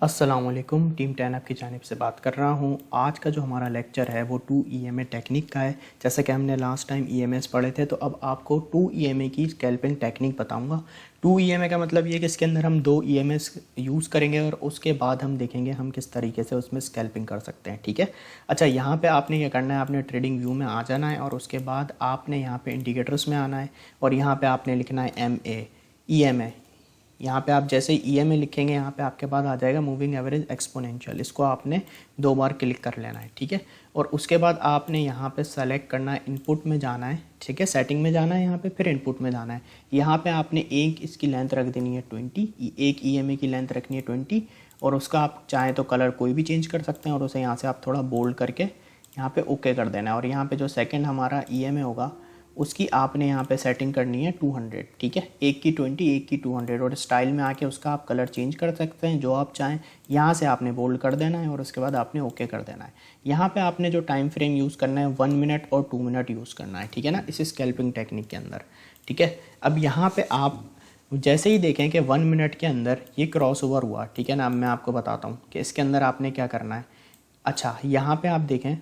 अस्सलामुअलैकुम, team 10 app की जानिब से बात कर रहा हूँ। आज का जो हमारा लेक्चर है वो 2 ईएमए टेक्निक का है। जैसे कि हमने लास्ट टाइम ईएमएस पढ़े थे, तो अब आपको 2 ईएमए की स्कैल्पिंग टेक्निक बताऊँगा। 2 ईएमए का मतलब ये कि इसके अंदर हम 2 ईएमएस यूज़ करेंगे और उसके बाद हम देखेंगे हम किस तरीके से उसमें स्कैल्पिंग कर सकते हैं। ठीक है। अच्छा, यहाँ पर आपने क्या करना है, आपने ट्रेडिंग व्यू में आ जाना है और उसके बाद आपने यहाँ पर इंडिकेटर्स में आना है और यहाँ पर आपने लिखना है MA ईएमए। यहाँ पे आप जैसे ही ईएमए लिखेंगे, यहाँ पे आपके पास आ जाएगा मूविंग एवरेज एक्सपोनेंशियल। इसको आपने 2 बार क्लिक कर लेना है। ठीक है। और उसके बाद आपने यहाँ पे सेलेक्ट करना है, इनपुट में जाना है। ठीक है, सेटिंग में जाना है, यहाँ पे फिर इनपुट में जाना है। यहाँ पे आपने एक इसकी लेंथ रख देनी है 20, एक ईएमए की लेंथ रखनी है 20 और उसका आप चाहें तो कलर कोई भी चेंज कर सकते हैं और उसे यहाँ से आप थोड़ा बोल्ड करके यहाँ पे ओके कर देना है। और यहाँ पे जो सेकंड हमारा ईएमए होगा उसकी आपने यहाँ पे सेटिंग करनी है 200। ठीक है, एक की 20, एक की 200 और स्टाइल में आके उसका आप कलर चेंज कर सकते हैं जो आप चाहें। यहाँ से आपने बोल्ड कर देना है और उसके बाद आपने ओके कर देना है। यहाँ पे आपने जो टाइम फ्रेम यूज़ करना है 1 मिनट और 2 मिनट यूज़ करना है। ठीक है ना, इस स्कैल्पिंग टेक्निक के अंदर। ठीक है, अब यहाँ पे आप जैसे ही देखें कि 1 मिनट के अंदर ये क्रॉस ओवर हुआ, ठीक है ना, अब मैं आपको बताता हूँ कि इसके अंदर आपने क्या करना है। अच्छा, यहाँ पर आप देखें,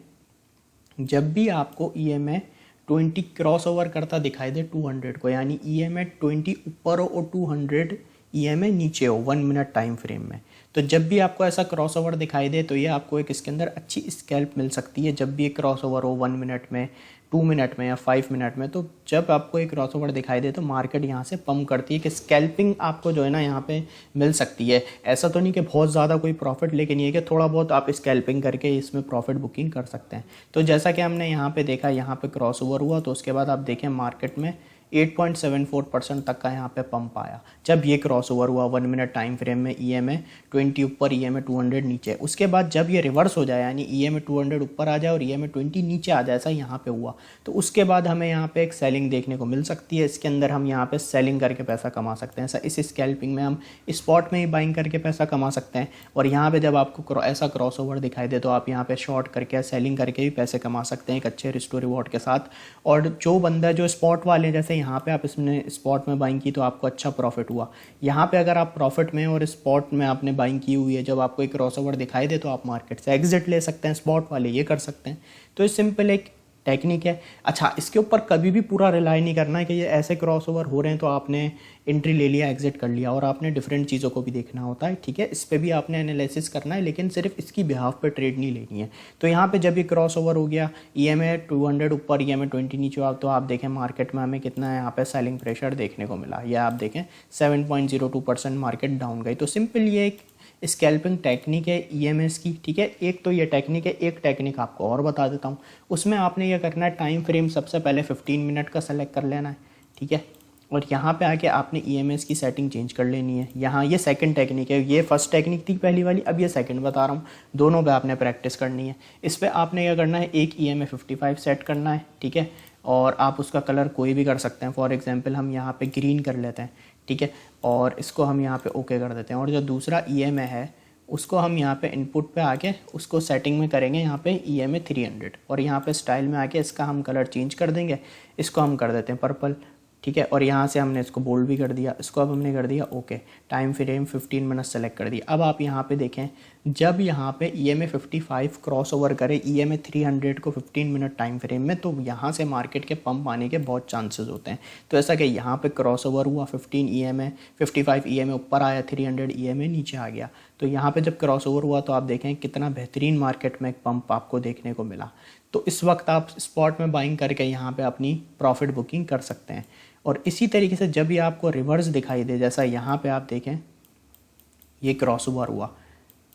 जब भी आपको ईएमए 20 क्रॉस ओवर करता दिखाई दे 200 को, यानी ईएमए 20 ऊपर हो और 200 ईएमए नीचे हो 1 मिनट टाइम फ्रेम में, तो जब भी आपको ऐसा क्रॉस ओवर दिखाई दे तो ये आपको एक इसके अंदर अच्छी स्कैल्प मिल सकती है। जब भी एक क्रॉस ओवर हो 1 मिनट में, 2 मिनट में या 5 मिनट में, तो जब आपको एक क्रॉस ओवर दिखाई दे तो मार्केट यहाँ से पंप करती है कि स्कैल्पिंग आपको जो है ना यहाँ पे मिल सकती है। ऐसा तो नहीं कि बहुत ज़्यादा कोई प्रॉफिट, लेकिन ये कि थोड़ा बहुत आप स्कैल्पिंग करके इसमें प्रॉफिट बुकिंग कर सकते हैं। तो जैसा कि हमने यहाँ पे देखा, यहाँ पे क्रॉस ओवर हुआ तो उसके बाद आप देखें मार्केट में 8.74% तक का यहाँ पे पंप आया जब ये क्रॉस ओवर हुआ 1 मिनट टाइम फ्रेम में। ईएमए 20 ऊपर, ईएमए 200 नीचे। उसके बाद जब ये रिवर्स हो जाए, यानी ईएमए 200 ऊपर आ जाए और ईएमए 20 नीचे आ जाए, ऐसा यहाँ पे हुआ, तो उसके बाद हमें यहाँ पे एक सेलिंग देखने को मिल सकती है। इसके अंदर हम यहाँ पे सेलिंग करके पैसा कमा सकते हैं। ऐसा इस स्कैल्पिंग में हम स्पॉट में ही बाइंग करके पैसा कमा सकते हैं। और यहाँ पे जब आपको ऐसा क्रॉस ओवर दिखाई दे तो आप यहाँ पे शॉर्ट करके, सेलिंग करके भी पैसे कमा सकते हैं एक अच्छे रिस्टो रिवॉर्ड के साथ। और जो बंदा जो स्पॉट वाले, जैसे यहाँ पे आप इसमें स्पॉट में बाइंग की तो आपको अच्छा प्रॉफिट हुआ। यहाँ पे अगर आप प्रॉफिट में और स्पॉट में आपने बाइंग की हुई है, जब आपको एक क्रॉसओवर दिखाई दे तो आप मार्केट से एग्जिट ले सकते हैं। स्पॉट वाले ये कर सकते हैं। तो ये सिंपल एक टेक्निक है। अच्छा, इसके ऊपर कभी भी पूरा रिलाई नहीं करना है कि ये ऐसे क्रॉसओवर हो रहे हैं तो आपने एंट्री ले लिया, एग्जिट कर लिया, और आपने डिफरेंट चीज़ों को भी देखना होता है। ठीक है, इस पर भी आपने एनालिसिस करना है, लेकिन सिर्फ इसकी बिहाफ पे ट्रेड नहीं लेनी है। तो यहाँ पे जब ये क्रॉसओवर हो गया, ईएमए 200 ऊपर, ईएमए 20 नीचे हुआ, तो आप देखें मार्केट में हमें कितना है यहाँ पे सेलिंग प्रेशर देखने को मिला। या आप देखें 7.02% मार्केट डाउन गई। तो सिंपल ये एक स्कैल्पिंग टेक्निक है ईएमएस की। ठीक है, एक तो ये टेक्निक है, एक टेक्निक आपको और बता देता हूँ। उसमें आपने ये करना है, टाइम फ्रेम सबसे पहले 15 मिनट का सेलेक्ट कर लेना है। ठीक है, और यहाँ पे आके आपने ईएमएस की सेटिंग चेंज कर लेनी है। यहाँ ये सेकंड टेक्निक है, ये फर्स्ट टेक्निक थी पहली वाली, अब ये सेकंड बता रहा हूँ। दोनों पे आपने प्रैक्टिस करनी है। इस पर आपने क्या करना है, एक ईएमए 55 सेट करना है। ठीक है, और आप उसका कलर कोई भी कर सकते हैं। फॉर एग्जांपल हम यहाँ पे ग्रीन कर लेते हैं। ठीक है, और इसको हम यहाँ पे ओके कर देते हैं। और जो दूसरा ईएमए है उसको हम यहाँ पे इनपुट पे आके उसको सेटिंग में करेंगे, यहाँ पे ईएमए 300, और यहाँ पे स्टाइल में आके इसका हम कलर चेंज कर देंगे। इसको हम कर देते हैं पर्पल। ठीक है, और यहाँ से हमने इसको बोल्ड भी कर दिया, इसको अब हमने कर दिया okay. Time frame 15 minute select कर दिया। अब आप यहाँ पे देखें, जब यहाँ पे ईएमए 55 क्रॉस ओवर करे ईएमए 300 को 15 मिनट टाइम फ्रेम में, तो यहाँ से मार्केट के पंप आने के बहुत चांसेस होते हैं। तो ऐसा कि यहाँ पे क्रॉस ओवर हुआ, 55 ईएमए ऊपर आया, 300 ईएमए नीचे आ गया। तो यहाँ पे जब क्रॉस ओवर हुआ तो आप देखें कितना बेहतरीन मार्केट में एक पंप आपको देखने को मिला। तो इस वक्त आप स्पॉट में बाइंग करके यहाँ पे अपनी प्रॉफिट बुकिंग कर सकते हैं। और इसी तरीके से जब भी आपको रिवर्स दिखाई दे, जैसा यहाँ पे आप देखें ये क्रॉस ओवर हुआ,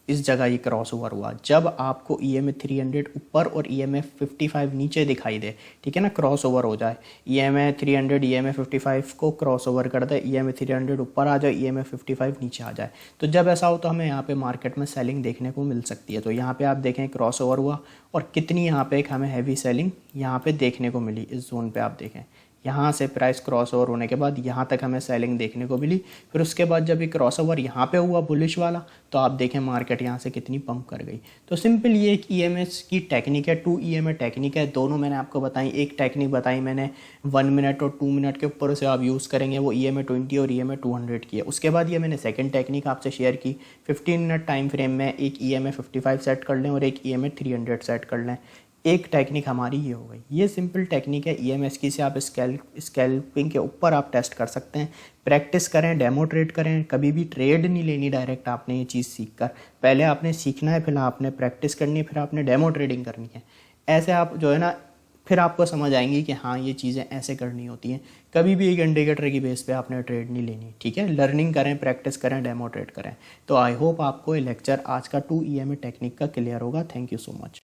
इस जगह ये क्रॉस ओवर हुआ, जब आपको ईएमए 300 ऊपर और ईएमए 55 नीचे दिखाई दे, ठीक है ना, क्रॉस ओवर हो जाए, ईएमए 300 ईएमए 55 को क्रॉस ओवर कर दे, ईएमए 300 ऊपर आ जाए, ईएमए 55 नीचे आ जाए, तो जब ऐसा हो तो हमें यहाँ पे मार्केट में सेलिंग देखने को मिल सकती है। तो यहाँ पे आप देखें क्रॉस ओवर हुआ और कितनी यहाँ पे एक हमें हैवी सेलिंग यहाँ पे देखने को मिली। इस जोन पे आप देखें यहाँ से प्राइस क्रॉस ओवर होने के बाद यहाँ तक हमें सेलिंग देखने को मिली। फिर उसके बाद जब ये क्रॉस ओवर यहाँ पे हुआ बुलिश वाला, तो आप देखें मार्केट यहाँ से कितनी पंप कर गई। तो सिंपल ये एक ईएमएस की टेक्निक है, 2 ईएमए टेक्निक है। दोनों मैंने आपको बताई, एक टेक्निक बताई मैंने 1 मिनट और 2 मिनट के ऊपर से आप यूज़ करेंगे, वो ईएमए 20 और ईएमए 200 की है। उसके बाद ये मैंने सेकंड टेक्निक आपसे शेयर की, 15 मिनट टाइम फ्रेम में एक ईएमए 55 सेट कर लें और एक ईएमए 300 सेट कर लें। एक टेक्निक हमारी ये हो गई। ये सिंपल टेक्निक है ईएमएस की, से आप स्कैल्पिंग के ऊपर आप टेस्ट कर सकते हैं। प्रैक्टिस करें, डेमो ट्रेड करें, कभी भी ट्रेड नहीं लेनी डायरेक्ट आपने ये चीज़ सीख कर। पहले आपने सीखना है, फिर आपने प्रैक्टिस करनी है, फिर आपने डेमो ट्रेडिंग करनी है। ऐसे आप जो है ना, फिर आपको समझ आएंगी कि हाँ ये चीज़ें ऐसे करनी होती हैं। कभी भी एक इंडिकेटर की बेस पे आपने ट्रेड नहीं लेनी, ठीक है। लर्निंग करें, प्रैक्टिस करें, डेमो ट्रेड करें। तो आई होप आपको ये लेक्चर आज का 2 ईएमए टेक्निक का क्लियर होगा। Thank you so much.